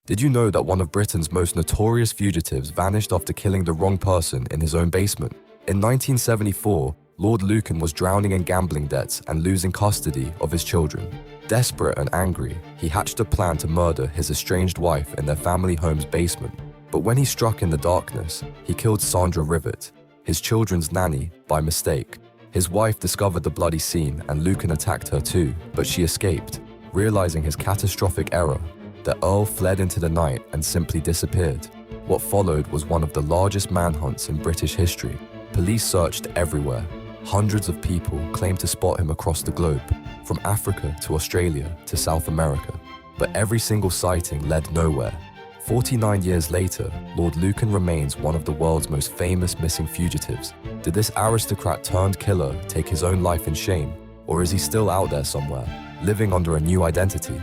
Did you know that one of Britain's most notorious fugitives vanished after killing the wrong person in his own basement? In 1974, Lord Lucan was drowning in gambling debts and losing custody of his children. Desperate and angry, he hatched a plan to murder his estranged wife in their family home's basement. But when he struck in the darkness, he killed Sandra Rivet, his children's nanny, by mistake. His wife discovered the bloody scene and Lucan attacked her too, but she escaped. Realizing his catastrophic error, the Earl fled into the night and simply disappeared. What followed was one of the largest manhunts in British history. Police searched everywhere. Hundreds of people claimed to spot him across the globe, from Africa to Australia to South America. But every single sighting led nowhere. 49 years later, Lord Lucan remains one of the world's most famous missing fugitives. Did this aristocrat turned killer take his own life in shame? Or is he still out there somewhere, living under a new identity?